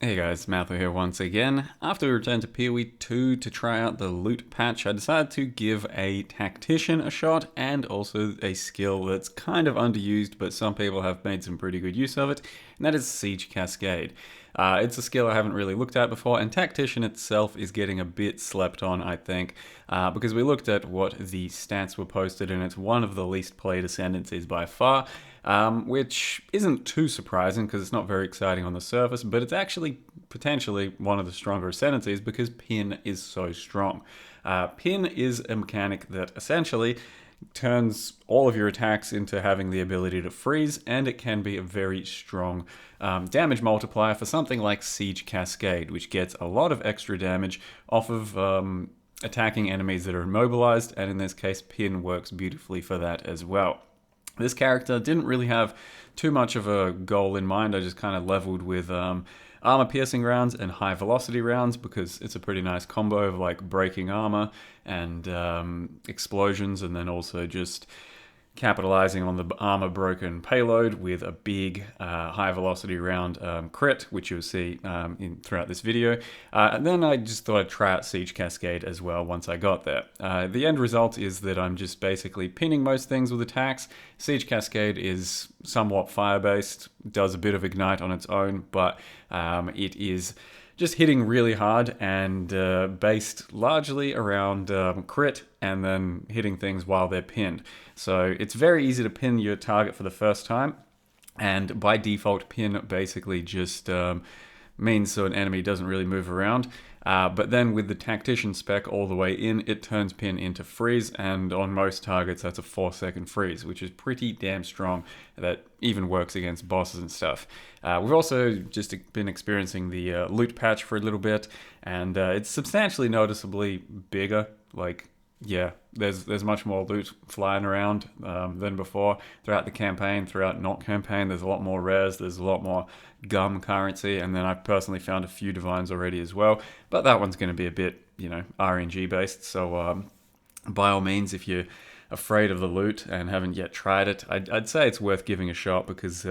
Hey guys, Matthew here once again. After we returned to PoE 2 to try out the loot patch, I decided to give a Tactician a shot and also a skill that's kind of underused, but some people have made some pretty good use of it, and that is Siege Cascade. It's a skill I haven't really looked at before, and Tactician itself is getting a bit slept on, I think, because we looked at what the stats were posted, and it's one of the least played ascendancies by far. Which isn't too surprising because it's not very exciting on the surface, but it's actually potentially one of the stronger ascendancies because Pin is so strong. Pin is a mechanic that essentially turns all of your attacks into having the ability to freeze, and it can be a very strong damage multiplier for something like Siege Cascade, which gets a lot of extra damage off of attacking enemies that are immobilized, and in this case, Pin works beautifully for that as well. This character didn't really have too much of a goal in mind. I just kind of leveled with armor piercing rounds and high velocity rounds because it's a pretty nice combo of like breaking armor and explosions, and then also just capitalizing on the armor broken payload with a big high velocity round crit, which you'll see throughout this video. And then I just thought I'd try out Siege Cascade as well once I got there. The end result is that I'm just basically pinning most things with attacks. Siege Cascade is somewhat fire-based, does a bit of ignite on its own, but it is just hitting really hard and based largely around crit and then hitting things while they're pinned. So it's very easy to pin your target for the first time, and by default pin basically just means so an enemy doesn't really move around. But then with the Tactician spec all the way in, it turns pin into freeze, and on most targets that's a 4-second freeze, which is pretty damn strong. That even works against bosses and stuff. We've also just been experiencing the loot patch for a little bit, and it's substantially noticeably bigger. Like, yeah, there's much more loot flying around than before throughout the campaign. Throughout not campaign, there's a lot more rares, there's a lot more gum currency, and then I've personally found a few divines already as well. But that one's going to be a bit, RNG based. So by all means, if you're afraid of the loot and haven't yet tried it, I'd say it's worth giving a shot because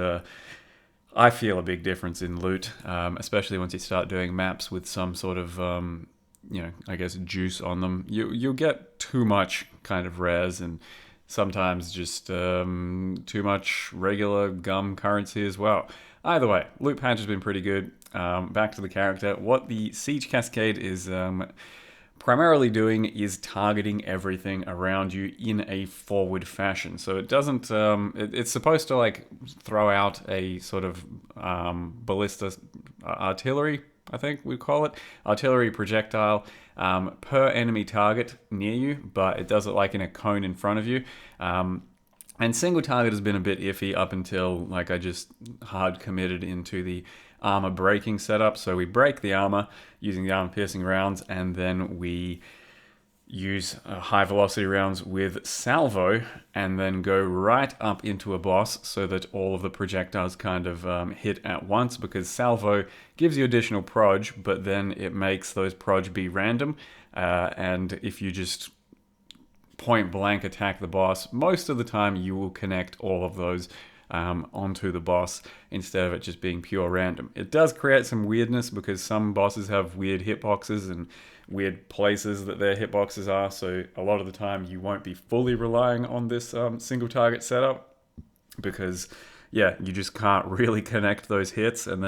I feel a big difference in loot, especially once you start doing maps with some sort of I guess juice on them. You'll get too much kind of rares and sometimes just too much regular gum currency as well. Either way, loot patch has been pretty good. Back to the character. What the Siege Cascade is primarily doing is targeting everything around you in a forward fashion. So it doesn't. It's supposed to like throw out a sort of ballista artillery, I think we call it, artillery projectile per enemy target near you, but it does it like in a cone in front of you. And single target has been a bit iffy up until like I just hard committed into the armor breaking setup. So we break the armor using the armor piercing rounds, and then we use high velocity rounds with salvo, and then go right up into a boss so that all of the projectiles kind of hit at once, because salvo gives you additional proj, but then it makes those proj be random. And if you just point blank attack the boss, most of the time you will connect all of those onto the boss instead of it just being pure random. It does create some weirdness because some bosses have weird hitboxes and weird places that their hitboxes are, so a lot of the time you won't be fully relying on this single target setup because you just can't really connect those hits, and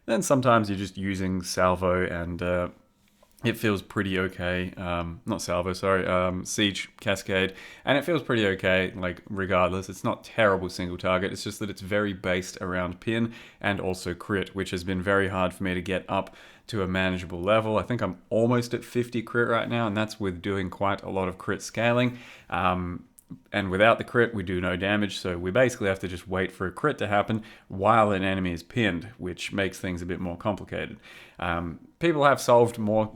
then sometimes you're just using salvo and it feels pretty okay. Not salvo, sorry. Siege Cascade, and it feels pretty okay. Like regardless, it's not terrible single target. It's just that it's very based around pin and also crit, which has been very hard for me to get up to a manageable level. I think I'm almost at 50 crit right now, and that's with doing quite a lot of crit scaling. And without the crit, we do no damage, so we basically have to just wait for a crit to happen while an enemy is pinned, which makes things a bit more complicated. People have solved more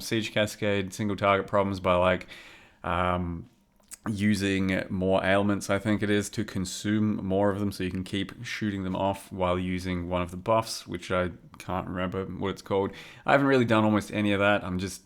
Siege Cascade single target problems by like using more ailments, I think it is, to consume more of them so you can keep shooting them off while using one of the buffs, which I can't remember what it's called. I haven't really done almost any of that. I'm just,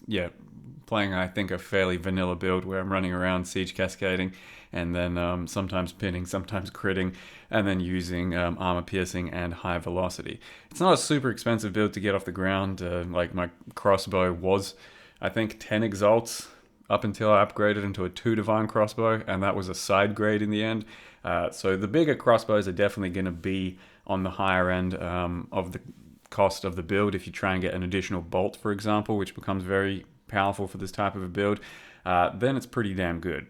playing, I think, a fairly vanilla build where I'm running around siege cascading and then sometimes pinning, sometimes critting, and then using armor piercing and high velocity. It's not a super expensive build to get off the ground. Like my crossbow was, I think, 10 exalts up until I upgraded into a 2 divine crossbow, and that was a side grade in the end. So the bigger crossbows are definitely going to be on the higher end of the cost of the build. If you try and get an additional bolt, for example, which becomes very powerful for this type of a build, then it's pretty damn good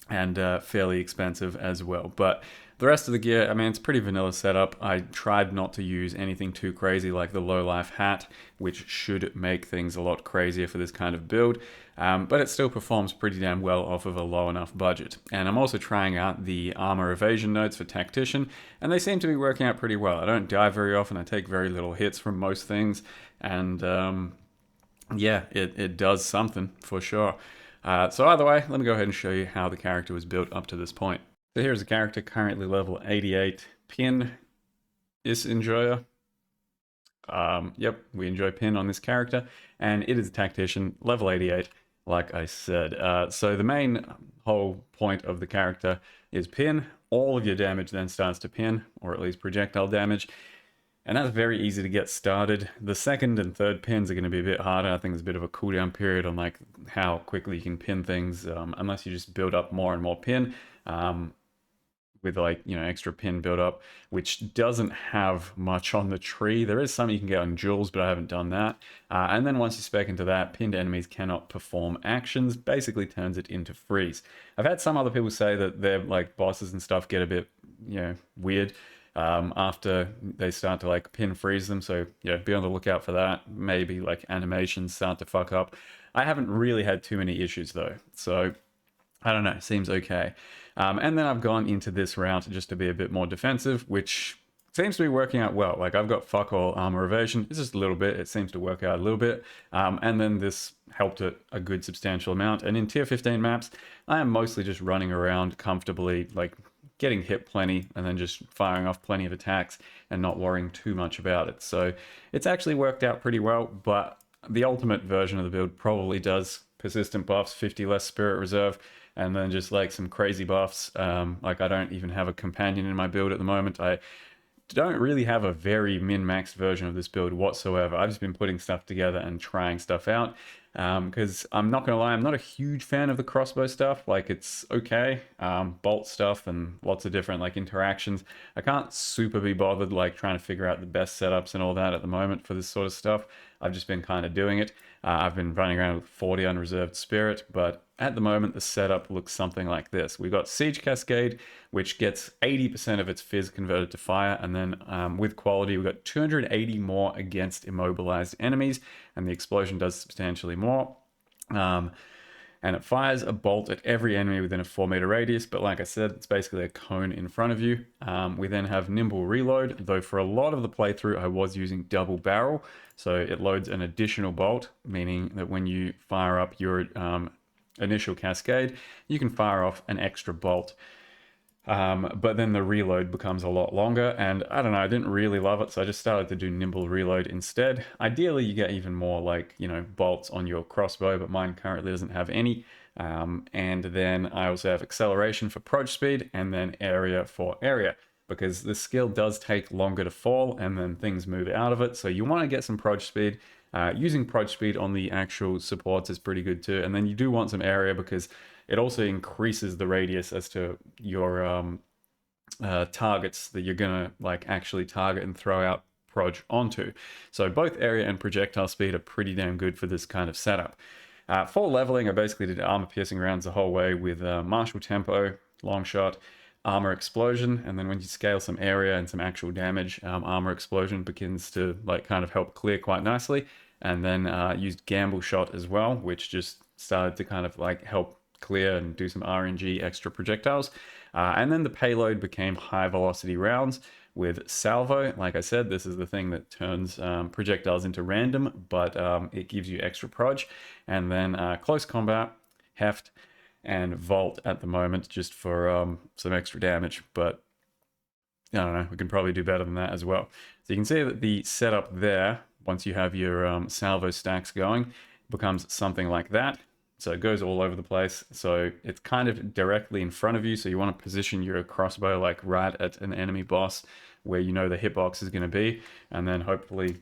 and fairly expensive as well. But the rest of the gear, I mean, it's pretty vanilla setup. I tried not to use anything too crazy like the low life hat, which should make things a lot crazier for this kind of build. But it still performs pretty damn well off of a low enough budget. And I'm also trying out the armor evasion nodes for Tactician, and they seem to be working out pretty well. I don't die very often, I take very little hits from most things, and yeah, it does something for sure. So either way, let me go ahead and show you how the character was built up to this point. So here's a character currently level 88, Pin is enjoyer. Yep, we enjoy Pin on this character, and it is a Tactician, level 88, like I said. So the main whole point of the character is Pin. All of your damage then starts to pin, or at least projectile damage, and that's very easy to get started. The second and third pins are going to be a bit harder. I think there's a bit of a cooldown period on like how quickly you can pin things, unless you just build up more and more pin. With like, you know, extra pin build up, which doesn't have much on the tree. There is some you can get on jewels, but I haven't done that. And then once you spec into that, pinned enemies cannot perform actions, basically turns it into freeze. I've had some other people say that their like bosses and stuff get a bit, you know, weird after they start to like pin freeze them. So yeah, be on the lookout for that. Maybe like animations start to fuck up. I haven't really had too many issues though. So I don't know, seems okay. And then I've gone into this route just to be a bit more defensive, which seems to be working out well. Like I've got fuck all armor evasion. It's just a little bit. It seems to work out a little bit. And then this helped it a good substantial amount. And in tier 15 maps, I am mostly just running around comfortably, like getting hit plenty and then just firing off plenty of attacks and not worrying too much about it. So it's actually worked out pretty well, but the ultimate version of the build probably does persistent buffs, 50 less spirit reserve, and then just like some crazy buffs. Like I don't even have a companion in my build at the moment. I don't really have a very min-maxed version of this build whatsoever. I've just been putting stuff together and trying stuff out. Because I'm not gonna lie, I'm not a huge fan of the crossbow stuff. Like it's okay, bolt stuff and lots of different like interactions. I can't super be bothered like trying to figure out the best setups and all that at the moment for this sort of stuff. I've just been kind of doing it. I've been running around with 40 unreserved spirit, but at the moment the setup looks something like this. We've got Siege Cascade, which gets 80% of its fizz converted to fire, and then with quality we've got 280 more against immobilized enemies, and the explosion does substantially more. And it fires a bolt at every enemy within a 4-meter radius, but like I said, it's basically a cone in front of you. We then have nimble reload, though for a lot of the playthrough I was using double barrel, so it loads an additional bolt, meaning that when you fire up your initial cascade, you can fire off an extra bolt. But then the reload becomes a lot longer, and I don't know, I didn't really love it, so I just started to do nimble reload instead. Ideally you get even more like, you know, bolts on your crossbow, but mine currently doesn't have any. And then I also have acceleration for approach speed, and then area for area, because the skill does take longer to fall and then things move out of it, so you want to get some approach speed. Using approach speed on the actual supports is pretty good too, and then you do want some area because it also increases the radius as to your targets that you're gonna like actually target and throw out proj onto. So both area and projectile speed are pretty damn good for this kind of setup. For leveling, I basically did armor piercing rounds the whole way with martial tempo, long shot, armor explosion, and then when you scale some area and some actual damage, armor explosion begins to like kind of help clear quite nicely. And then used gamble shot as well, which just started to kind of like help clear and do some RNG extra projectiles. And then the payload became high velocity rounds with salvo. Like I said, this is the thing that turns projectiles into random, but it gives you extra proj. And then close combat, heft, and vault at the moment just for some extra damage. But I don't know, we can probably do better than that as well. So you can see that the setup there, once you have your salvo stacks going, becomes something like that. So it goes all over the place. So it's kind of directly in front of you. So you want to position your crossbow like right at an enemy boss where you know the hitbox is going to be, and then hopefully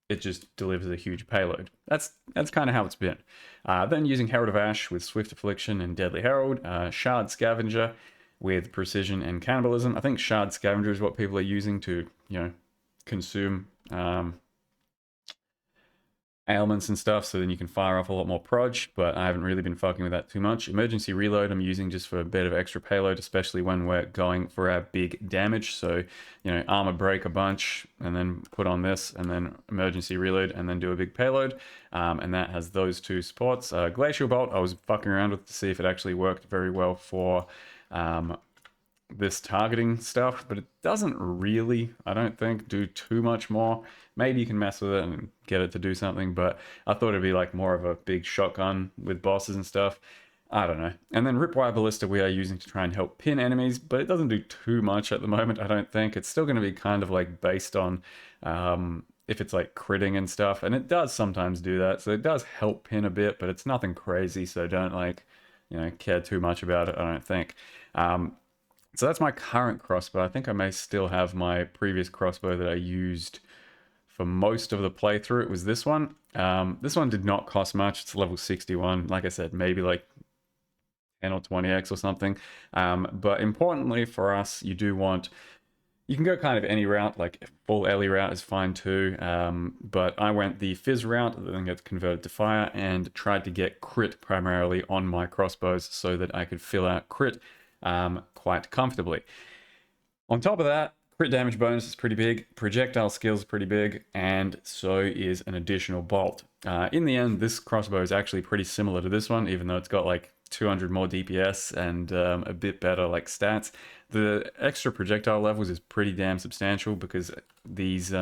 it just delivers a huge payload. That's kind of how it's been. Then using Herald of Ash with Swift Affliction and Deadly Herald, Shard Scavenger with Precision and Cannibalism. I think Shard Scavenger is what people are using to, consume ailments and stuff, so then you can fire off a lot more proj, but I haven't really been fucking with that too much. Emergency Reload I'm using just for a bit of extra payload, especially when we're going for our big damage. So, armor break a bunch and then put on this and then Emergency Reload and then do a big payload. And that has those two spots. Glacial Bolt I was fucking around with to see if it actually worked very well for this targeting stuff, but it doesn't really, I don't think, do too much more. Maybe you can mess with it and get it to do something, but I thought it'd be like more of a big shotgun with bosses and stuff. I don't know. And then Ripwire Ballista we are using to try and help pin enemies, but it doesn't do too much at the moment, I don't think. It's still going to be kind of like based on if it's like critting and stuff, and it does sometimes do that, so it does help pin a bit, but it's nothing crazy, so don't care too much about it, I don't think. So that's my current crossbow. I think I may still have my previous crossbow that I used for most of the playthrough. It was this one. This one did not cost much. It's level 61. Like I said, maybe like 10 or 20x or something. But importantly for us, you can go kind of any route, like full Ellie route is fine too. But I went the Fizz route, then gets converted to fire, and tried to get crit primarily on my crossbows so that I could fill out crit quite comfortably. On top of that, crit damage bonus is pretty big, projectile skills are pretty big, and so is an additional bolt. In the end, this crossbow is actually pretty similar to this one, even though it's got like 200 more DPS and a bit better like stats. The extra projectile levels is pretty damn substantial because these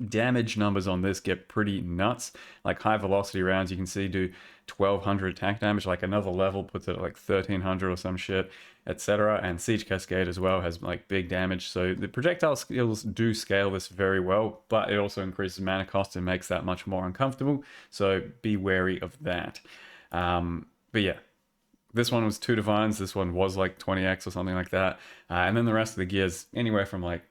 damage numbers on this get pretty nuts. Like high velocity rounds you can see do 1200 attack damage, like another level puts it at like 1300 or some shit, etc. And Siege Cascade as well has like big damage, so the projectile skills do scale this very well, but it also increases mana cost and makes that much more uncomfortable, so be wary of that. But yeah, this one was 2 divines, this one was like 20x or something like that, and then the rest of the gears anywhere from like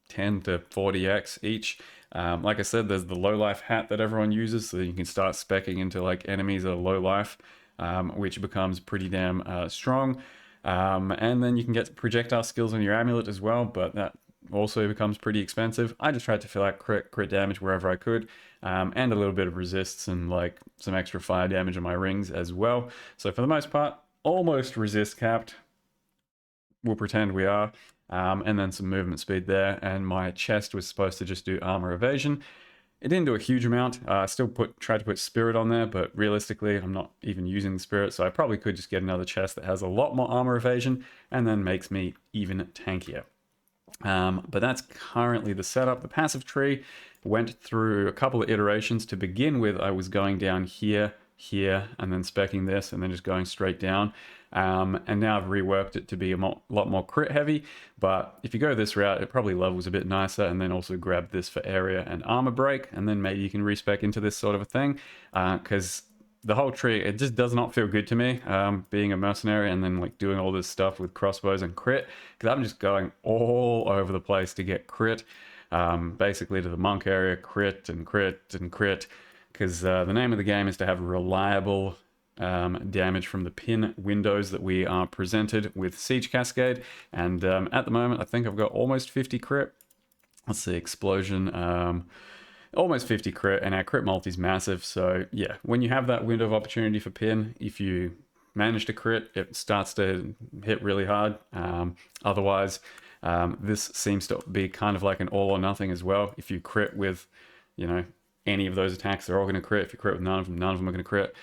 10 to 40x each. Like I said, there's the low life hat that everyone uses, so you can start speccing into like enemies that are low life, which becomes pretty damn strong. And then you can get projectile skills on your amulet as well, but that also becomes pretty expensive. I just tried to fill out crit damage wherever I could, and a little bit of resists and like some extra fire damage on my rings as well. So for the most part, almost resist capped. We'll pretend we are. And then some movement speed there, and my chest was supposed to just do armor evasion. It didn't do a huge amount. I still tried to put spirit on there, but realistically I'm not even using the spirit, so I probably could just get another chest that has a lot more armor evasion and then makes me even tankier. But that's currently the setup. The passive tree went through a couple of iterations. To begin with, I was going down here, and then specking this, and then just going straight down. And now I've reworked it to be a lot more crit heavy, but if you go this route, it probably levels a bit nicer, and then also grab this for area and armor break, and then maybe you can respec into this sort of a thing, because the whole tree, it just does not feel good to me, being a mercenary and then like doing all this stuff with crossbows and crit, because I'm just going all over the place to get crit, basically to the monk area, crit and crit and crit, because the name of the game is to have reliable damage from the pin windows that we are presented with Siege Cascade, and at the moment I think I've got almost 50 crit. Let's see, explosion, almost 50 crit, and our crit multi is massive, so yeah, when you have that window of opportunity for pin, if you manage to crit, it starts to hit really hard. Otherwise, this seems to be kind of like an all or nothing as well. If you crit with, any of those attacks, they're all going to crit. If you crit with none of them are going to crit.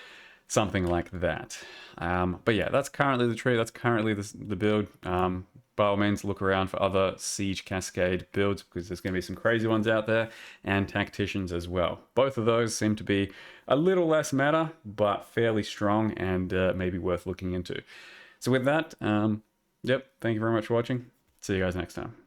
Something like that. But yeah, that's currently the tree. That's currently the build. By all means, look around for other Siege Cascade builds, because there's going to be some crazy ones out there, and Tacticians as well. Both of those seem to be a little less meta, but fairly strong, and maybe worth looking into. So with that, yep, thank you very much for watching. See you guys next time.